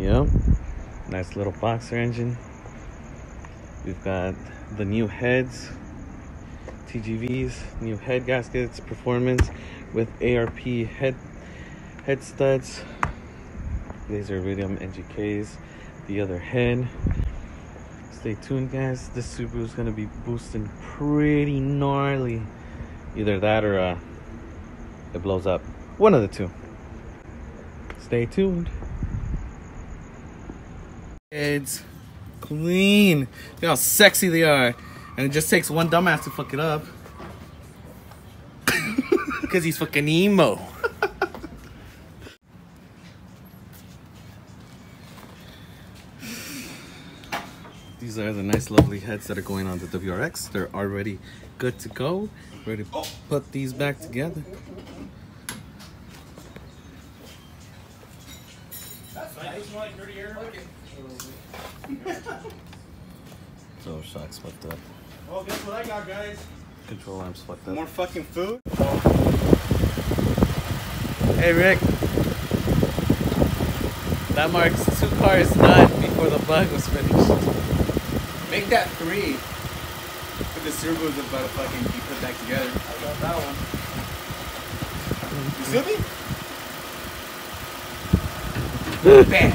Yep. Nice little boxer engine. We've got the new heads, TGVs, new head gaskets, performance with ARP head studs. These are Iridium NGKs. The other head. Stay tuned, guys. This Subaru is gonna be boosting pretty gnarly. Either that or it blows up. One of the two. Stay tuned. Heads clean. Look how sexy they are. And it just takes one dumbass to fuck it up. Because he's fucking emo. These are the nice, lovely heads that are going on the WRX. They're already good to go. Ready to put these back together. That's nice. You like dirty air? So shocks fucked up. Well, guess what I got, guys? Control arms fucked up. More fucking food. Hey Rick. That marks 2 cars done before the bug was finished. Make that 3. But the Subaru is about to fucking be put back together. I got that one. You see me? Bam!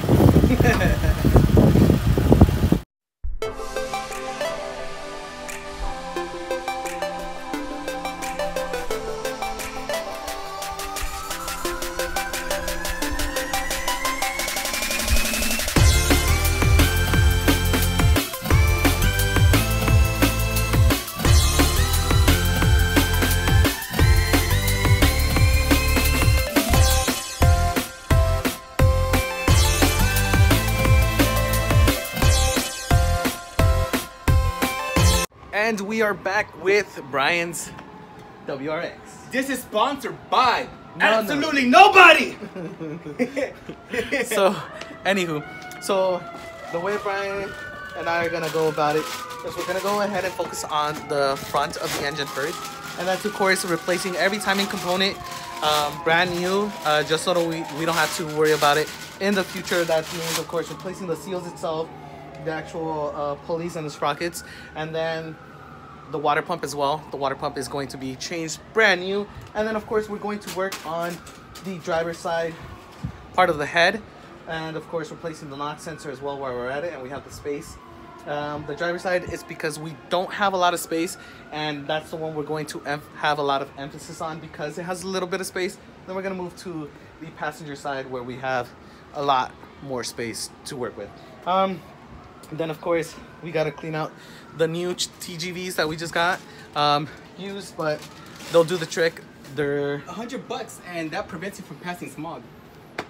And we are back with Brian's WRX. This is sponsored by absolutely nobody! So, anywho, so the way Brian and I are gonna go about it is we're gonna go ahead and focus on the front of the engine first. And that's of course replacing every timing component brand new, just so that we don't have to worry about it in the future. That means of course replacing the seals itself, the actual pulleys and the sprockets, and then the water pump as well. The water pump is going to be changed brand new. And then of course we're going to work on the driver's side part of the head, and of course replacing the knock sensor as well while we're at it, and we have the space. The driver's side is because we don't have a lot of space, and that's the one we're going to have a lot of emphasis on because it has a little bit of space. Then we're going to move to the passenger side where we have a lot more space to work with. Then of course we got to clean out the new TGVs that we just got used, but they'll do the trick. They're $100 and that prevents you from passing smog.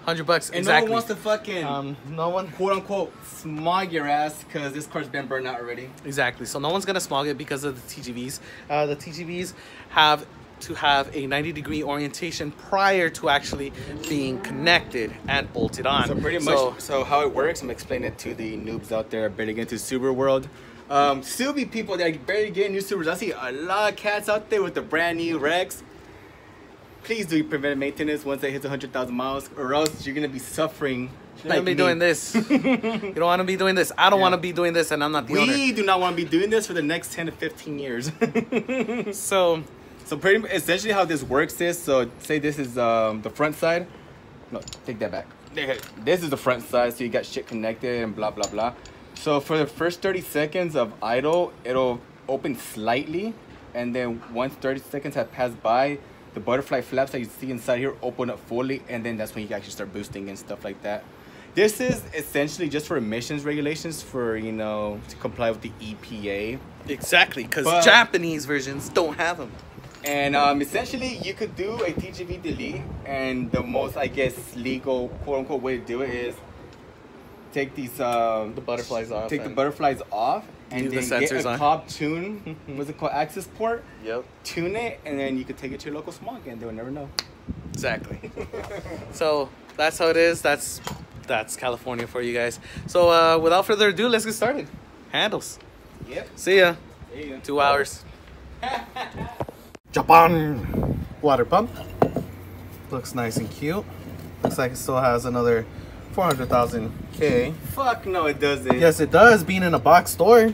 $100, and exactly. No one wants to fucking no one quote unquote smog your ass because this car's been burned out already. Exactly. So no one's gonna smog it because of the TGVs. The TGVs have to have a 90-degree orientation prior to actually being connected and bolted on. So pretty much, so how it works, I'm explaining it to the noobs out there barely getting into Subaru world. Subi people that barely get new Subarus. I see a lot of cats out there with the brand new Rex. Please do preventive maintenance once it hits 100,000 miles, or else you're gonna be suffering. You're gonna be doing this. You don't want to be doing this. I don't want to be doing this, and I'm not the owner. We do not want to be doing this for the next 10 to 15 years. So pretty essentially how this works is, so say this is the front side. No, take that back. This is the front side, so you got shit connected and blah blah blah. So for the first 30 seconds of idle, it'll open slightly, and then once 30 seconds have passed by, the butterfly flaps that you see inside here open up fully, and then that's when you can actually start boosting and stuff like that. This is essentially just for emissions regulations for, you know, to comply with the EPA. Exactly, because Japanese versions don't have them. And essentially, you could do a Tgv delete, and the most, I guess, legal quote-unquote way to do it is take these the butterflies off. Take the butterflies off, and then get a cob tune. What's it called? Access port. Yep. Tune it, and then you could take it to your local smog, and they'll never know. Exactly. So that's how it is. That's California for you guys. So without further ado, let's get started. Handles. Yep. See ya. There you go. 2 hours. Japan water pump. Looks nice and cute. Looks like it still has another 400,000 K. Fuck no, it doesn't. Yes, it does. Being in a box store.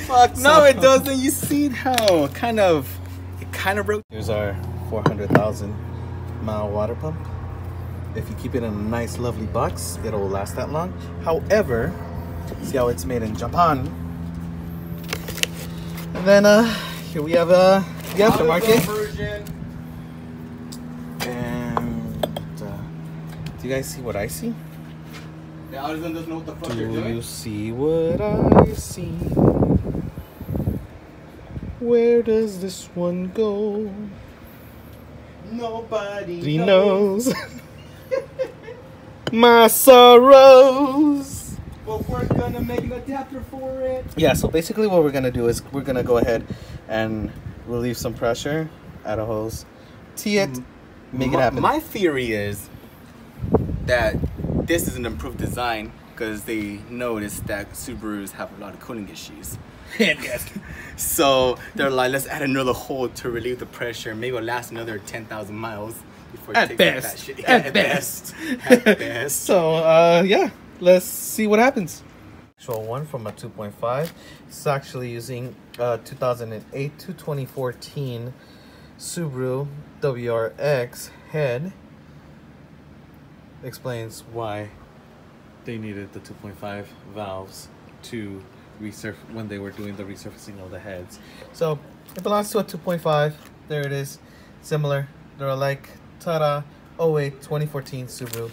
Fuck no, it doesn't. You see how it kind of broke. Here's our 400,000 mile water pump. If you keep it in a nice, lovely box, it'll last that long. However, see how it's made in Japan. And then here we have the aftermarket version. And do you guys see what I see? The artisan doesn't know what the fuck Do you're doing. you see what I see? Where does this one go? Nobody knows. My sorrows. But we're gonna make an adapter for it. Yeah, so basically what we're gonna do is we're gonna go ahead and relieve some pressure at a hose, tee it, make it happen. My theory is that this is an improved design because they noticed that Subarus have a lot of cooling issues. So they're like, let's add another hole to relieve the pressure. Maybe it'll last another 10,000 miles before it At takes best. that shit. At best. At best. So yeah, let's see what happens. Actual one from a 2.5. It's actually using 2008 to 2014 Subaru WRX head. Explains why they needed the 2.5 valves to when they were doing the resurfacing of the heads. So it belongs to a 2.5. There it is. Similar. They're alike. Ta-da. 08 2014 Subaru.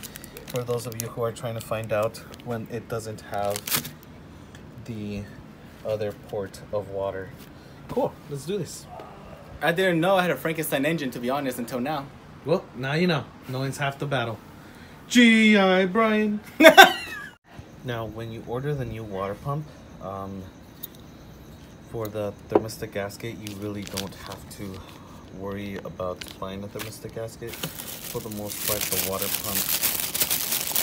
For those of you who are trying to find out when it doesn't have the other port of water. Cool. Let's do this. I didn't know I had a Frankenstein engine, to be honest, until now. Well, now you know. Knowing's half the battle. G.I. Brian. Now, when you order the new water pump, for the thermostat gasket, you really don't have to worry about supplying a thermostat gasket. For the most part, the water pump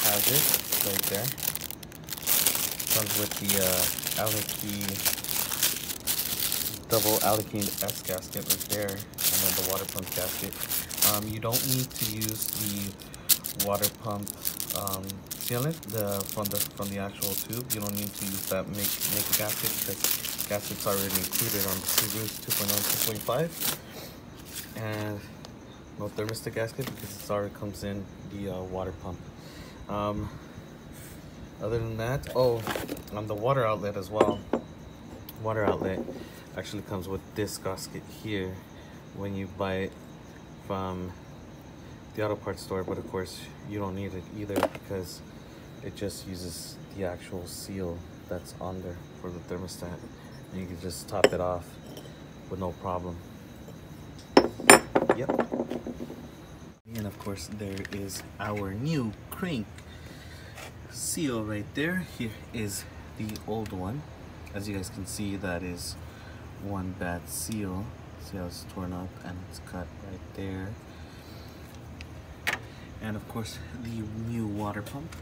has it right there. Comes with the double Alakene S gasket right there, and then the water pump gasket. You don't need to use the water pump sealant from the actual tube. You don't need to use that make a gasket because gasket's already included on the Subaru's 2.0 2.5, and no thermostat gasket because it already comes in the water pump. Other than that, on the water outlet as well. Water outlet actually comes with this gasket here when you buy it from the auto parts store, but of course you don't need it either because it just uses the actual seal that's on there for the thermostat, and you can just top it off with no problem. Yep. And of course there is our new crank seal right there. Here is the old one. As you guys can see, that is one bad seal. See how it's torn up and it's cut right there. And of course the new water pump.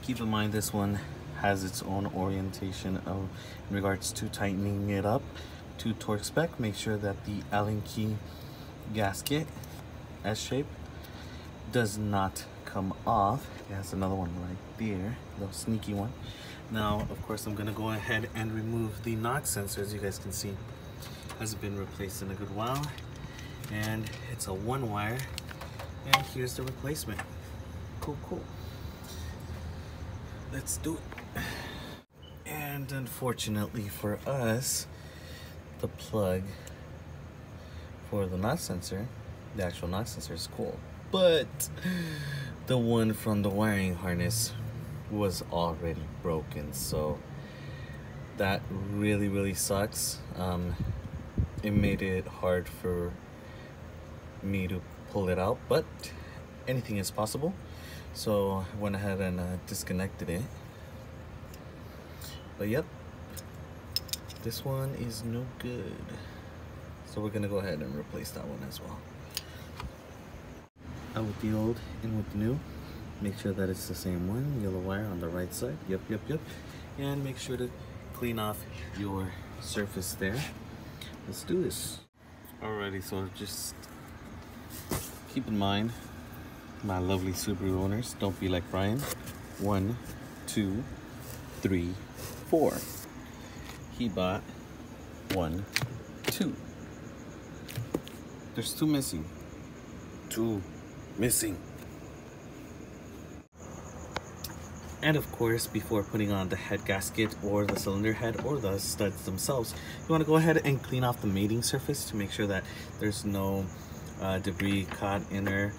Keep in mind this one has its own orientation in regards to tightening it up to torque spec. Make sure that the Allen key gasket S shape does not come off. It has another one right there, little sneaky one. Now of course I'm gonna go ahead and remove the knock sensor. As you guys can see, hasn't been replaced in a good while, and it's a one wire, and here's the replacement. Cool. Let's do it. And unfortunately for us, the plug for the knock sensor, the actual knock sensor, is cool, but the one from the wiring harness was already broken, so that really sucks. It made it hard for me to pull it out, but anything is possible. So I went ahead and disconnected it. But yep, this one is no good. So we're gonna go ahead and replace that one as well. Out with the old, in with the new. Make sure that it's the same one. Yellow wire on the right side. Yep. And make sure to clean off your surface there. Let's do this. Alrighty, so just keep in mind, my lovely Subaru owners, don't be like Brian. 1, 2, 3, 4. He bought 1, 2. There's 2 missing. 2 missing. And of course, before putting on the head gasket or the cylinder head or the studs themselves, you want to go ahead and clean off the mating surface to make sure that there's no debris caught in there.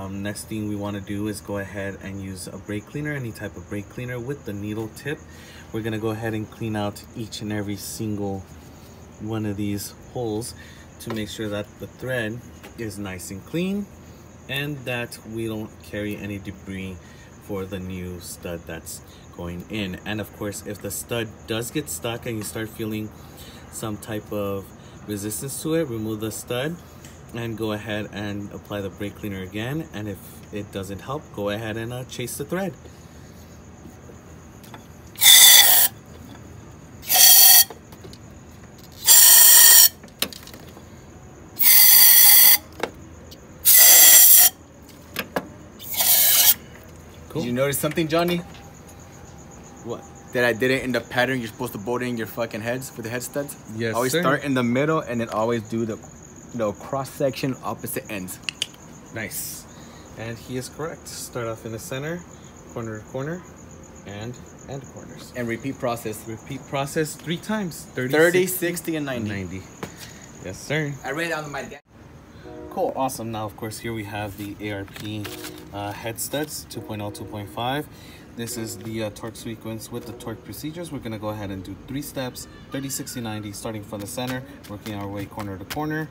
Next thing we want to do is go ahead and use a brake cleaner, any type of brake cleaner with the needle tip. We're going to go ahead and clean out each and every single one of these holes to make sure that the thread is nice and clean and that we don't carry any debris for the new stud that's going in. And of course, if the stud does get stuck and you start feeling some type of resistance to it, remove the stud and go ahead and apply the brake cleaner again. And if it doesn't help, go ahead and chase the thread. Cool. Did you notice something, Johnny? What? That I didn't in the pattern you're supposed to bolt in your fucking heads for the head studs? Yes, always sir. Start in the middle and then always do the cross section opposite ends. Nice. And he is correct. Start off in the center, corner to corner, and corners. And repeat process. Repeat process 3 times. 30, 60, and 90. Yes, sir. I read it on my desk. Cool, awesome. Now, of course, here we have the ARP head studs, 2.0, 2.5. This is the torque sequence with the torque procedures. We're gonna go ahead and do 3 steps, 30, 60, 90, starting from the center, working our way corner to corner.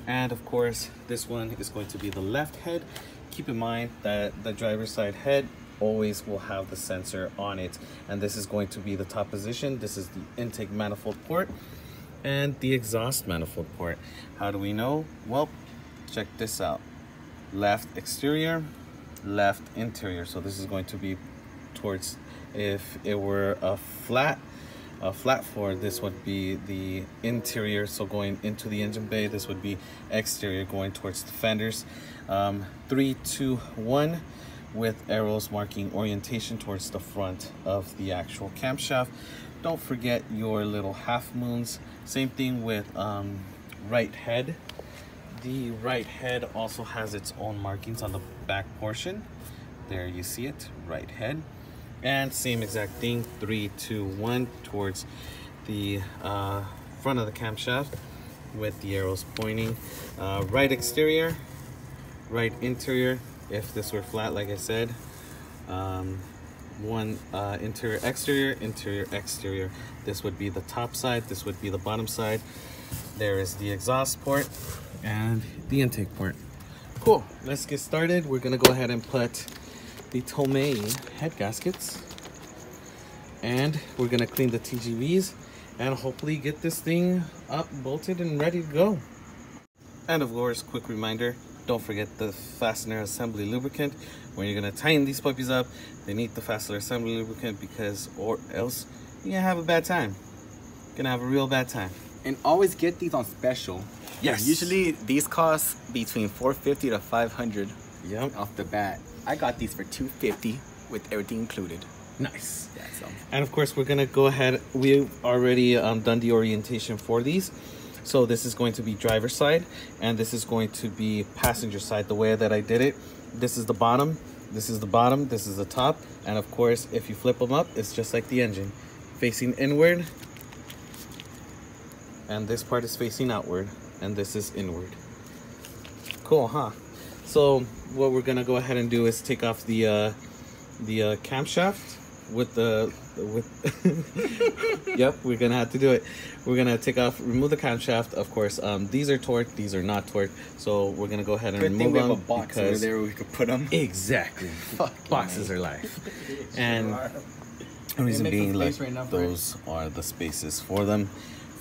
And of course, this one is going to be the left head. Keep in mind that the driver's side head always will have the sensor on it. And this is going to be the top position. This is the intake manifold port and the exhaust manifold port. How do we know? Well, check this out. Left exterior, left interior. So this is going to be towards, if it were a flat floor, this would be the interior, so going into the engine bay. This would be exterior, going towards the fenders. 3, 2, 1 with arrows marking orientation towards the front of the actual camshaft. Don't forget your little half moons. Same thing with right head. The right head also has its own markings on the back portion. There you see it, right head. And same exact thing, 3, 2, 1 towards the front of the camshaft with the arrows pointing. Right exterior, right interior. If this were flat, like I said, one interior exterior, interior exterior. This would be the top side, this would be the bottom side. There is the exhaust port and the intake port. Cool, let's get started. We're gonna go ahead and put the Tomei head gaskets, and we're gonna clean the TGVs and hopefully get this thing up, bolted, and ready to go. And of course, quick reminder, don't forget the fastener assembly lubricant. When you're gonna tighten these puppies up, they need the fastener assembly lubricant, because or else you're gonna have a bad time. You're gonna have a real bad time. And always get these on special. Yes. Usually these cost between $450 to $500. Yep. Off the bat. I got these for $250 with everything included. Nice. Yeah, so. And of course, we're gonna go ahead. We've already done the orientation for these. So this is going to be driver side, and this is going to be passenger side. The way that I did it, this is the bottom, this is the bottom, this is the top. And of course, if you flip them up, it's just like the engine, facing inward. And this part is facing outward, and this is inward. Cool, huh? So what we're gonna go ahead and do is take off the camshaft with yep, we're gonna have to do it. We're gonna remove the camshaft. Of course, these are torqued, these are not torqued, so we're gonna go ahead and remove them. We have a box over there where we could put them. Exactly. Boxes are life. And the reason being, like, right, those are the spaces for them,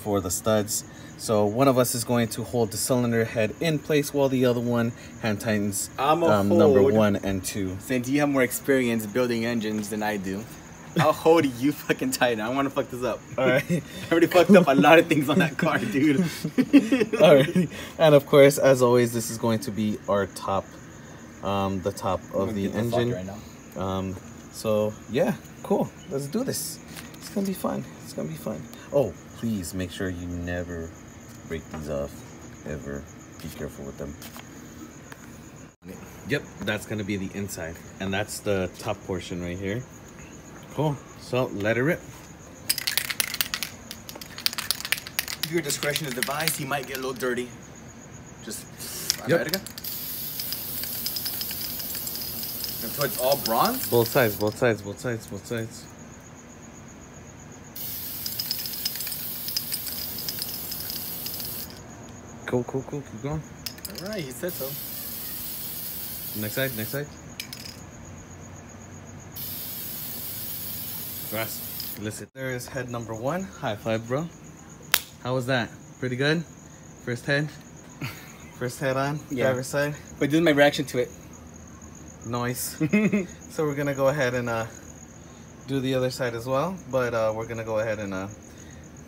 for the studs. So one of us is going to hold the cylinder head in place while the other one hand tightens number 1 and 2. Since you have more experience building engines than I do. I'll hold you fucking tight. I don't want to fuck this up. Alright. I already fucked up a lot of things on that car, dude. Alright. And of course, as always, this is going to be our top, the top of the engine. Right now. So yeah, cool. Let's do this. It's gonna be fun. It's gonna be fun. Oh, please make sure you never break these off, ever. Be careful with them. Yep, that's gonna be the inside, and that's the top portion right here. Cool. So let it rip. Your discretion is advised. He might get a little dirty. Just Yep. Until it's all bronze. Both sides, both sides, both sides, both sides. Cool, cool, cool. Keep going. All right, he said so. Next side, next side. Grass. Listen. There is head number 1. High five, bro. How was that? Pretty good? First head? First head on? Yeah. Driver's side? But this is my reaction to it. Nice. So we're gonna go ahead and do the other side as well, but we're gonna go ahead and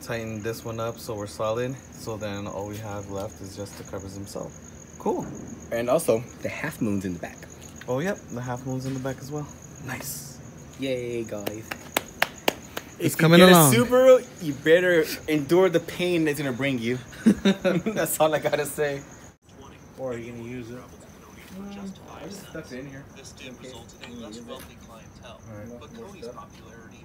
tighten this one up so we're solid, so then all we have left is just the covers themselves. Cool. And also, the half moon's in the back. Oh yep, the half moon's in the back as well. Nice. Yay, guys. It's If coming you get along. a Subaru, you better endure the pain it's gonna bring you. That's all I gotta say. Or are you gonna use it? I just stuck it in here. This did result in a less wealthy clientele, but Cody's popularity